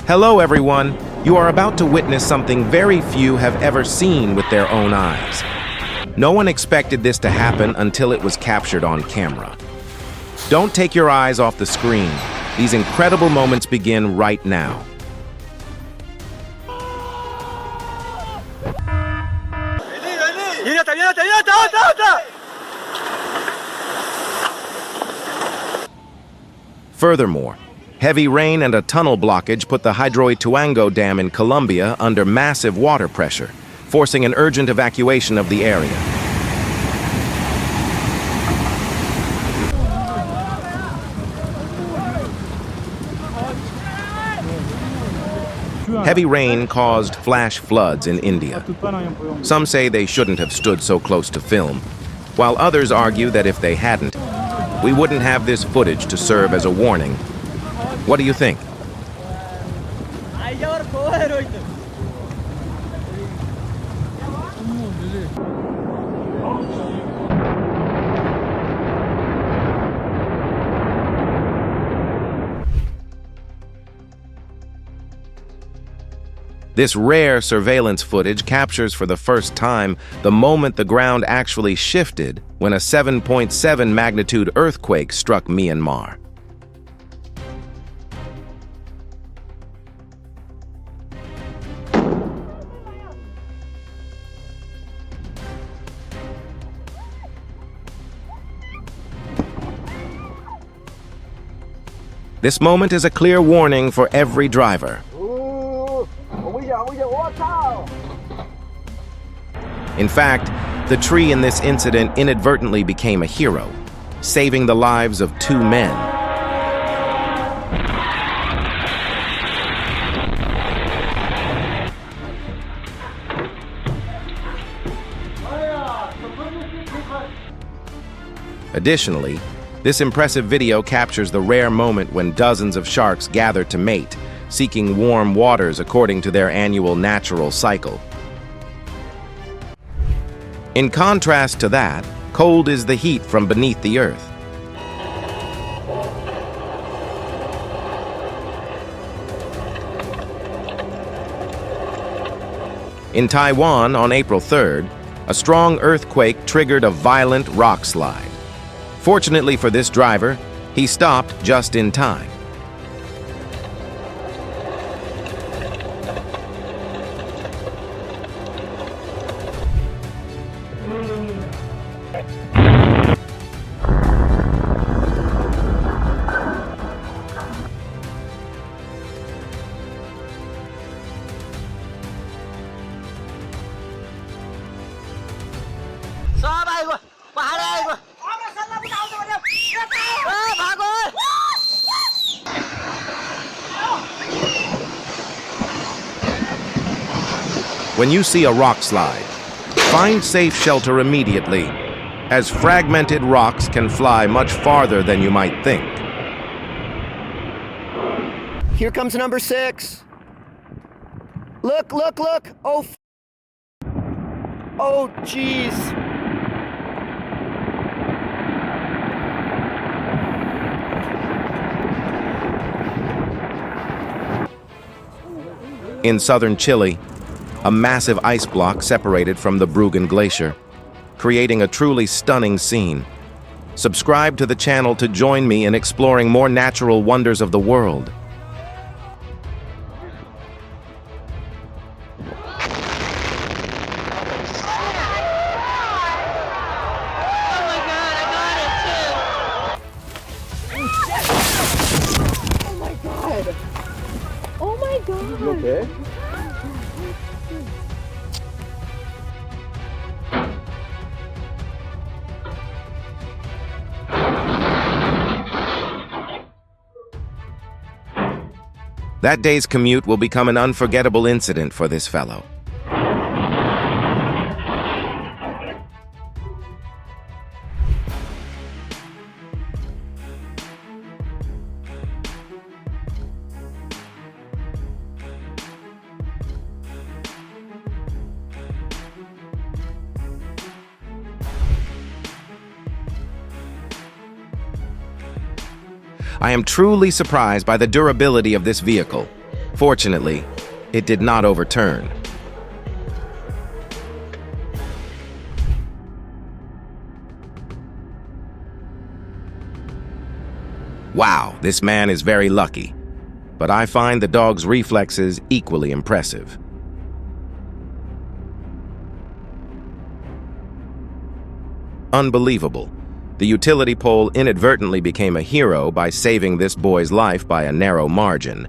Hello, everyone. You are about to witness something very few have ever seen with their own eyes. No one expected this to happen until it was captured on camera. Don't take your eyes off the screen. These incredible moments begin right now. Furthermore, heavy rain and a tunnel blockage put the Hidroituango Dam in Colombia under massive water pressure, forcing an urgent evacuation of the area. Heavy rain caused flash floods in India. Some say they shouldn't have stood so close to film, while others argue that if they hadn't, we wouldn't have this footage to serve as a warning. What do you think? This rare surveillance footage captures for the first time the moment the ground actually shifted when a 7.7 magnitude earthquake struck Myanmar. This moment is a clear warning for every driver. In fact, the tree in this incident inadvertently became a hero, saving the lives of 2 men. Additionally, this impressive video captures the rare moment when dozens of sharks gather to mate, seeking warm waters according to their annual natural cycle. In contrast to that, cold is the heat from beneath the earth. In Taiwan on April 3rd, a strong earthquake triggered a violent rock slide. Fortunately for this driver, he stopped just in time. When you see a rock slide, find safe shelter immediately, as fragmented rocks can fly much farther than you might think. Here comes number 6. Look, look, look! Oh, oh, jeez. In southern Chile, a massive ice block separated from the Bruggen Glacier, creating a truly stunning scene. Subscribe to the channel to join me in exploring more natural wonders of the world. Oh my god! You okay? That day's commute will become an unforgettable incident for this fellow. I am truly surprised by the durability of this vehicle. Fortunately, it did not overturn. Wow, this man is very lucky. But I find the dog's reflexes equally impressive. Unbelievable. The utility pole inadvertently became a hero by saving this boy's life by a narrow margin.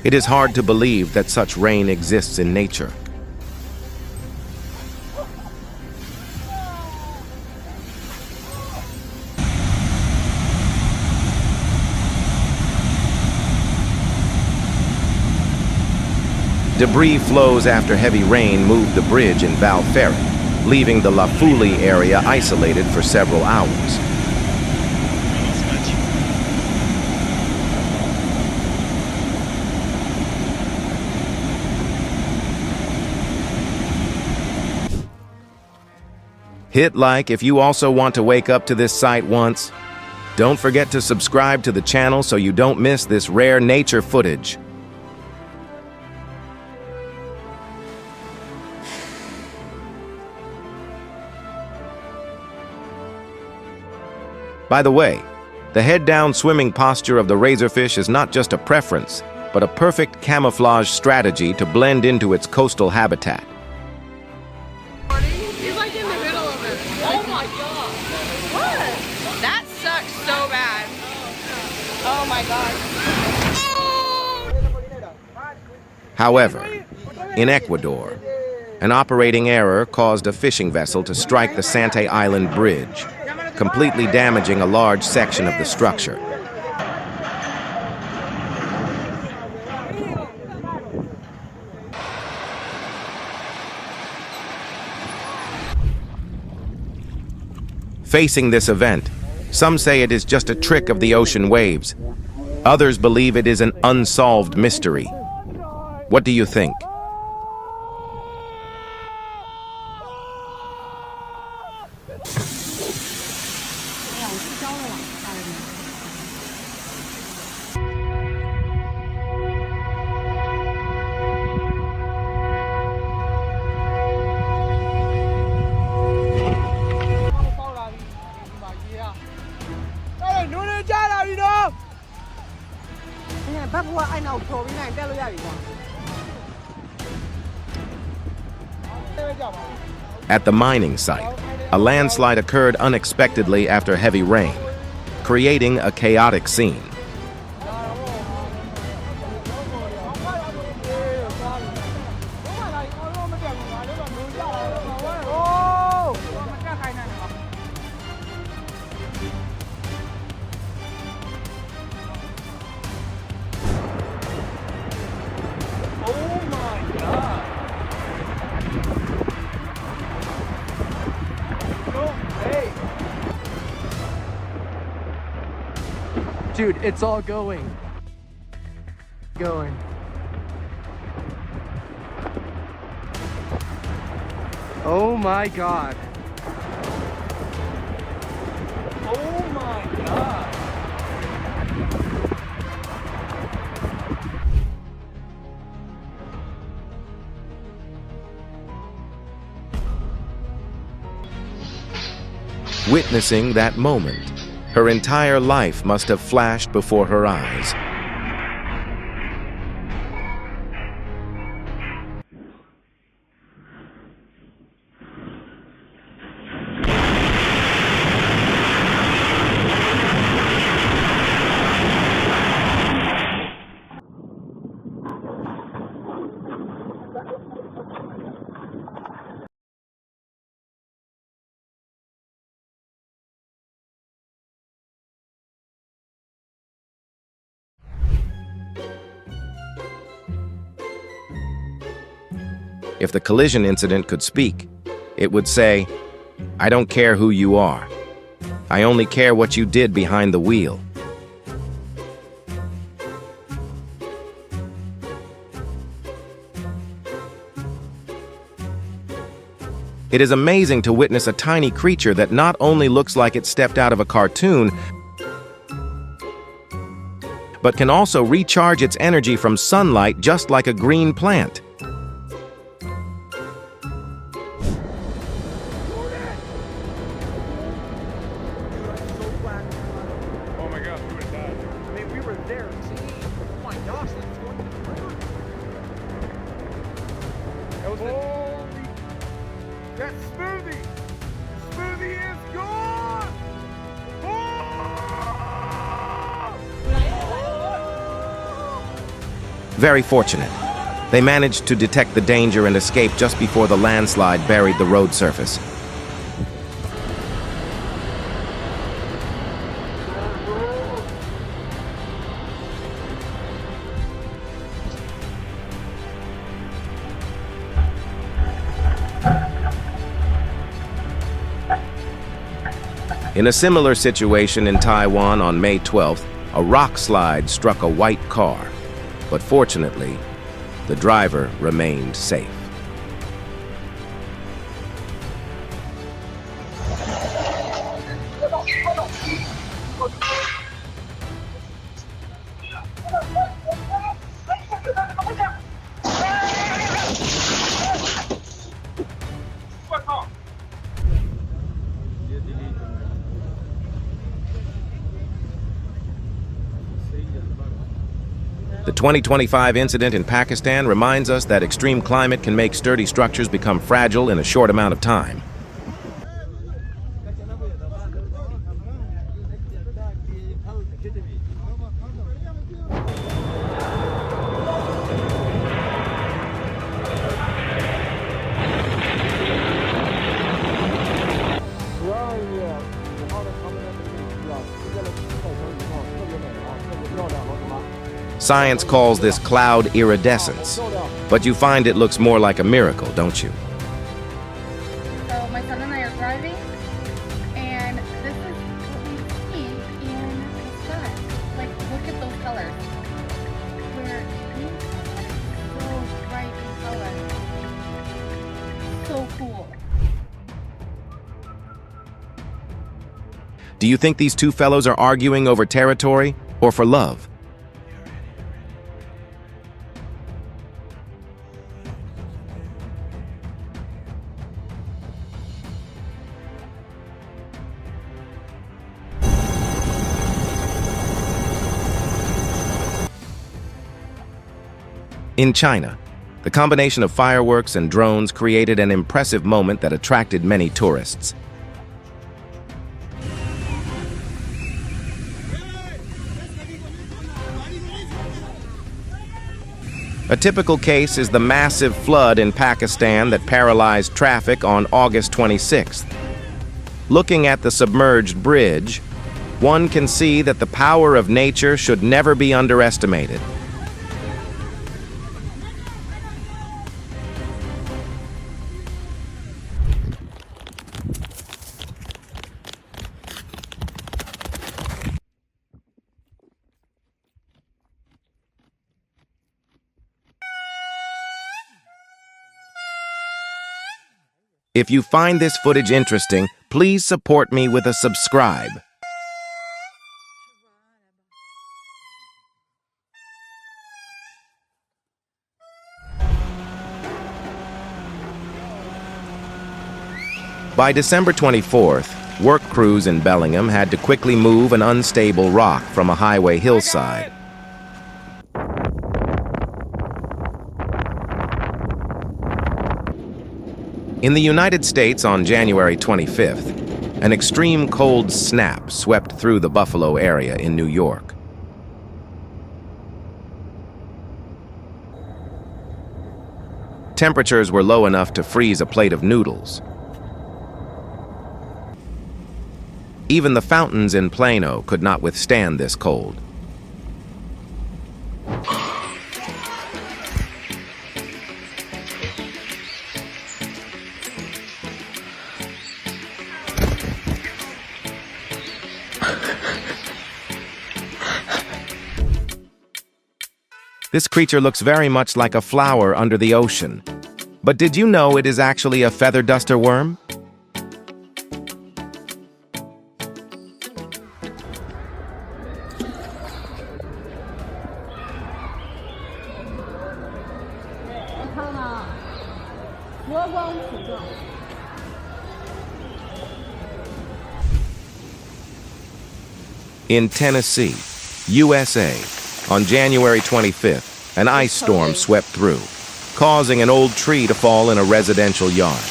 It is hard to believe that such rain exists in nature. Debris flows after heavy rain moved the bridge in Valferret, leaving the La Fouli area isolated for several hours. Hit like if you also want to wake up to this sight once. Don't forget to subscribe to the channel so you don't miss this rare nature footage. By the way, the head-down swimming posture of the razorfish is not just a preference, but a perfect camouflage strategy to blend into its coastal habitat. He's like in the middle of it. Oh my god. What? That sucks so bad. Oh my god. However, in Ecuador, an operating error caused a fishing vessel to strike the Sante Island Bridge, completely damaging a large section of the structure. Facing this event, some say it is just a trick of the ocean waves. Others believe it is an unsolved mystery. What do you think? At the mining site, a landslide occurred unexpectedly after heavy rain, creating a chaotic scene. Dude, it's all going. Oh my god. Oh my god. Witnessing that moment, her entire life must have flashed before her eyes. If the collision incident could speak, it would say, "I don't care who you are. I only care what you did behind the wheel." It is amazing to witness a tiny creature that not only looks like it stepped out of a cartoon, but can also recharge its energy from sunlight just like a green plant. Oh my gosh, we would have died. I mean, we were there. See? Oh my gosh, that's going to the river. That was holy. That smoothie! Smoothie is gone! Very fortunate. They managed to detect the danger and escape just before the landslide buried the road surface. In a similar situation in Taiwan on May 12th, a rock slide struck a white car, but fortunately, the driver remained safe. The 2025 incident in Pakistan reminds us that extreme climate can make sturdy structures become fragile in a short amount of time. Science calls this cloud iridescence, but you find it looks more like a miracle, don't you? So my son and I are driving, and this is what we see in the sky. Like, look at those colors. Where green is so bright in color. So cool. Do you think these two fellows are arguing over territory or for love? In China, the combination of fireworks and drones created an impressive moment that attracted many tourists. A typical case is the massive flood in Pakistan that paralyzed traffic on August 26th. Looking at the submerged bridge, one can see that the power of nature should never be underestimated. If you find this footage interesting, please support me with a subscribe. By December 24th, work crews in Bellingham had to quickly move an unstable rock from a highway hillside. In the United States on January 25th, an extreme cold snap swept through the Buffalo area in New York. Temperatures were low enough to freeze a plate of noodles. Even the fountains in Plano could not withstand this cold. This creature looks very much like a flower under the ocean. But did you know it is actually a feather duster worm? In Tennessee, USA, on January 25th, an ice storm swept through, causing an old tree to fall in a residential yard.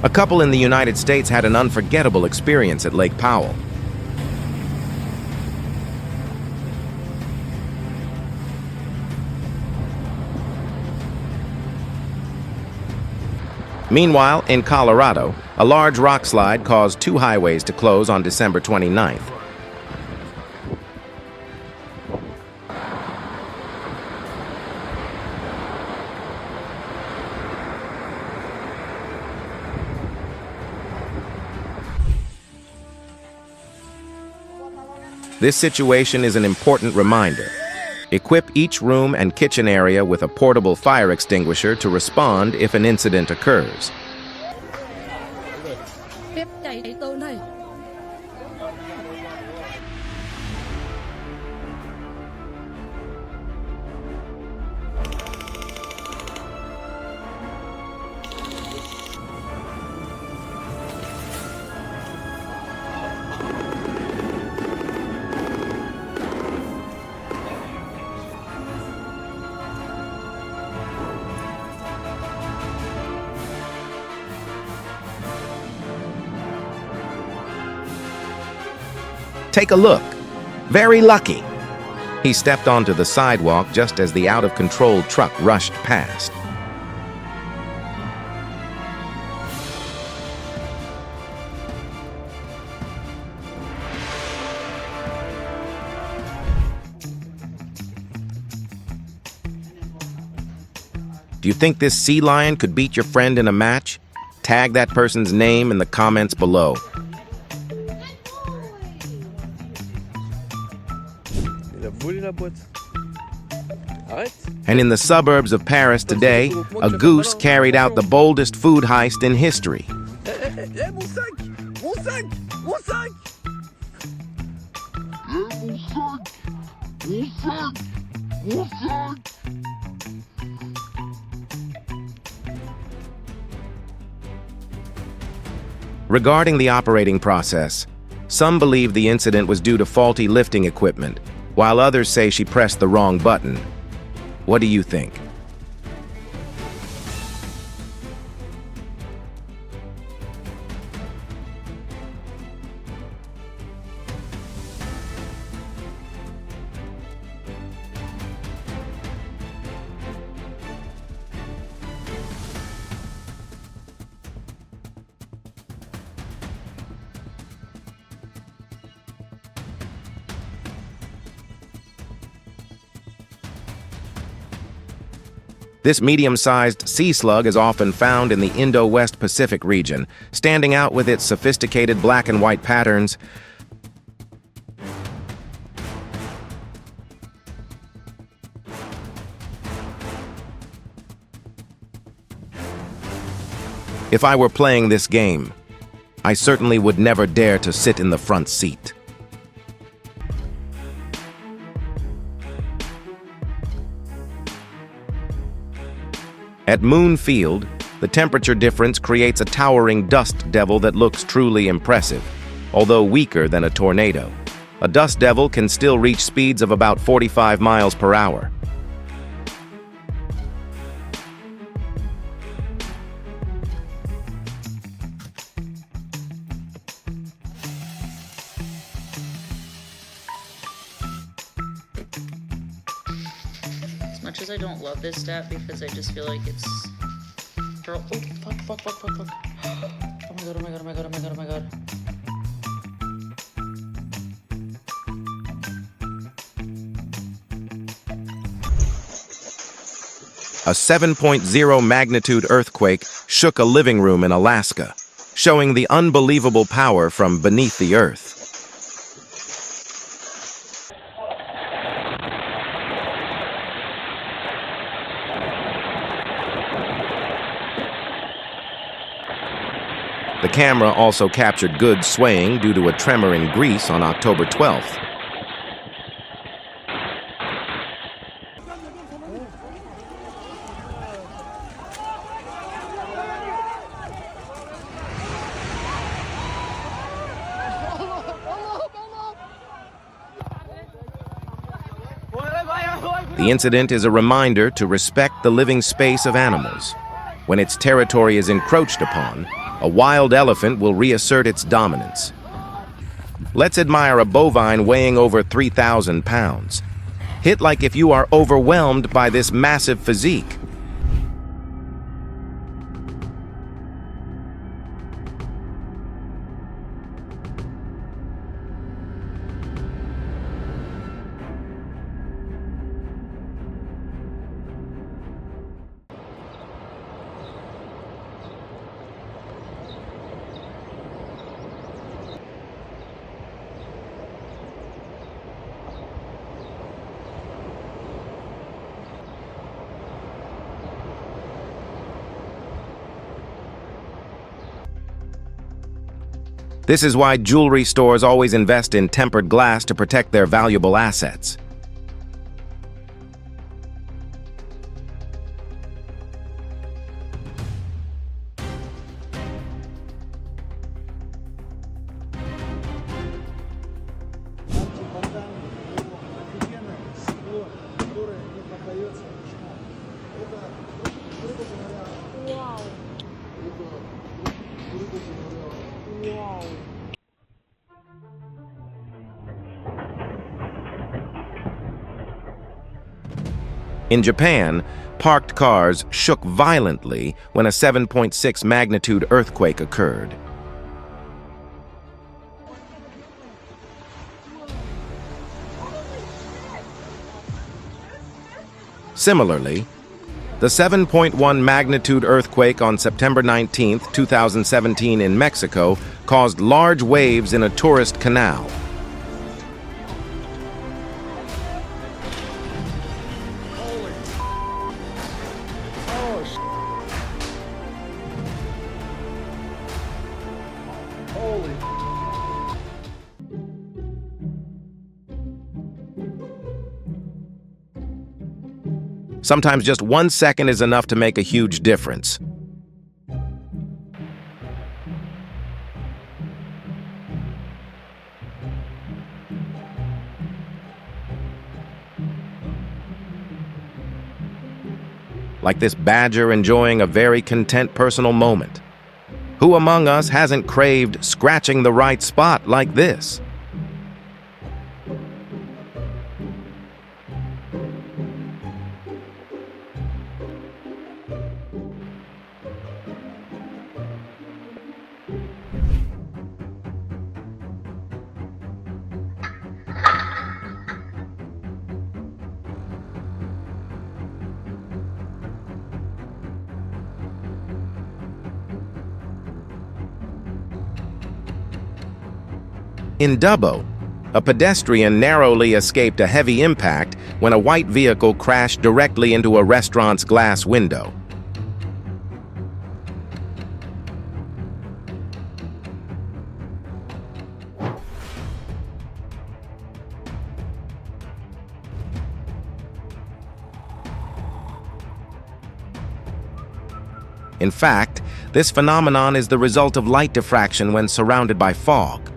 A couple in the United States had an unforgettable experience at Lake Powell. Meanwhile, in Colorado, a large rock slide caused two highways to close on December 29th. This situation is an important reminder. Equip each room and kitchen area with a portable fire extinguisher to respond if an incident occurs. Take a look. Very lucky. He stepped onto the sidewalk just as the out-of-control truck rushed past. Do you think this sea lion could beat your friend in a match? Tag that person's name in the comments below. And in the suburbs of Paris today, a goose carried out the boldest food heist in history. Regarding the operating process, some believe the incident was due to faulty lifting equipment, while others say she pressed the wrong button. What do you think? This medium-sized sea slug is often found in the Indo-West Pacific region, standing out with its sophisticated black and white patterns. If I were playing this game, I certainly would never dare to sit in the front seat. At Moon Field, the temperature difference creates a towering dust devil that looks truly impressive, although weaker than a tornado. A dust devil can still reach speeds of about 45 miles per hour. much as I don't love this stat because I just feel like it's... Oh, fuck. Oh my god, oh my god, oh my god, oh my god, oh my god. A 7.0 magnitude earthquake shook a living room in Alaska, showing the unbelievable power from beneath the earth. The camera also captured goods swaying due to a tremor in Greece on October 12th. The incident is a reminder to respect the living space of animals. When its territory is encroached upon, a wild elephant will reassert its dominance. Let's admire a bovine weighing over 3,000 pounds. Hit like if you are overwhelmed by this massive physique. This is why jewelry stores always invest in tempered glass to protect their valuable assets. In Japan, parked cars shook violently when a 7.6 magnitude earthquake occurred. Similarly, the 7.1 magnitude earthquake on September 19, 2017 in Mexico caused large waves in a tourist canal. Sometimes just 1 second is enough to make a huge difference. Like this badger enjoying a very content personal moment. Who among us hasn't craved scratching the right spot like this? In Dubbo, a pedestrian narrowly escaped a heavy impact when a white vehicle crashed directly into a restaurant's glass window. In fact, this phenomenon is the result of light diffraction when surrounded by fog.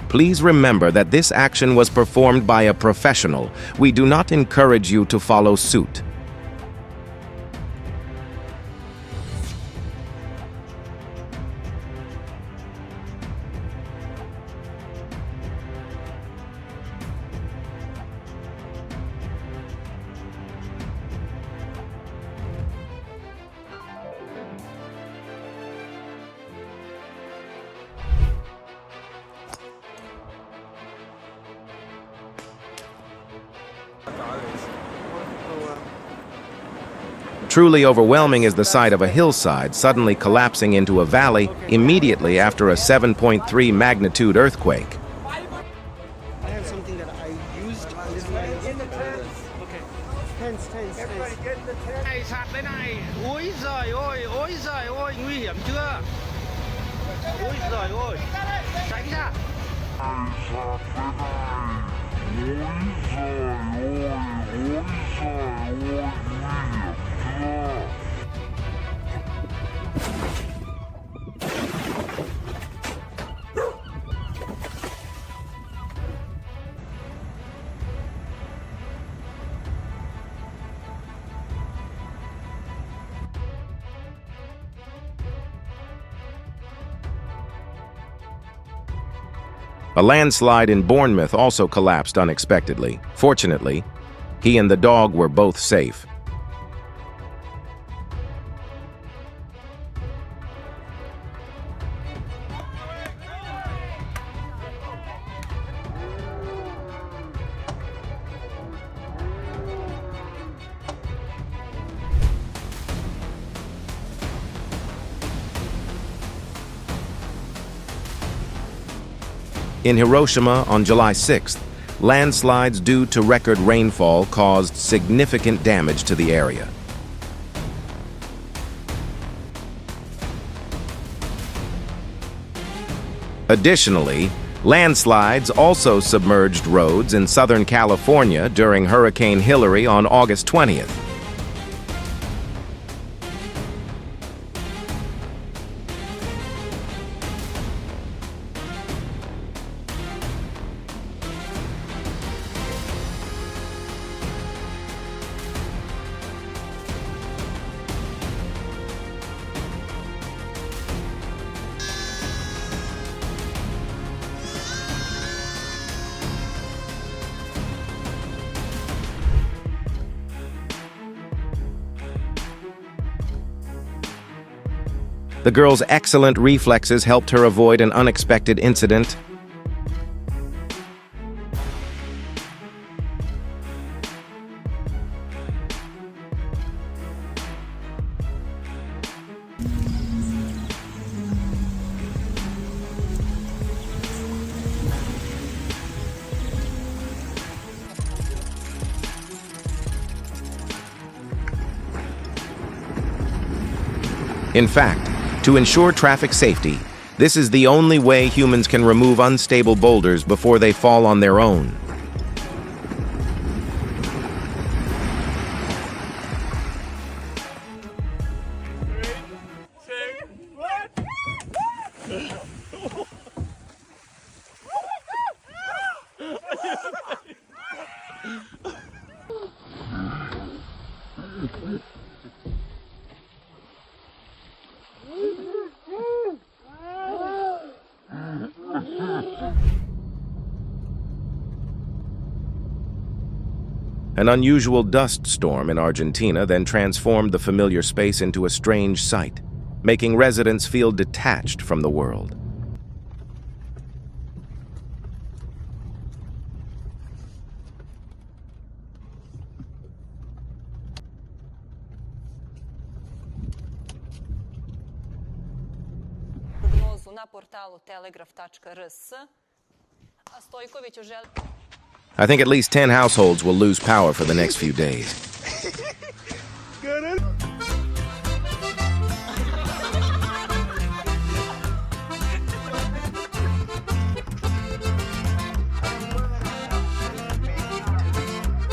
Please remember that this action was performed by a professional. We do not encourage you to follow suit. Truly overwhelming is the sight of a hillside suddenly collapsing into a valley immediately after a 7.3 magnitude earthquake. I have something that I used. This is in the tent. Okay. Tents. Everybody get in the tent. Này sạt đây này. Ôi giời ơi, nguy hiểm chưa? Ôi giời ơi. Tránh ra. A landslide in Bournemouth also collapsed unexpectedly. Fortunately, he and the dog were both safe. In Hiroshima on July 6th, landslides due to record rainfall caused significant damage to the area. Additionally, landslides also submerged roads in Southern California during Hurricane Hilary on August 20th. The girl's excellent reflexes helped her avoid an unexpected incident. In fact, to ensure traffic safety, this is the only way humans can remove unstable boulders before they fall on their own. An unusual dust storm in Argentina then transformed the familiar space into a strange sight, making residents feel detached from the world. Prognozu na portalu telegraf.rs. A Stojkoviću želi... I think at least 10 households will lose power for the next few days.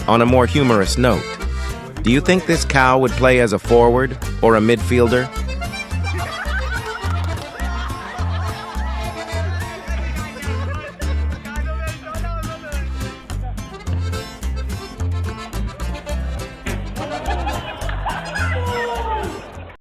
On a more humorous note, do you think this cow would play as a forward or a midfielder?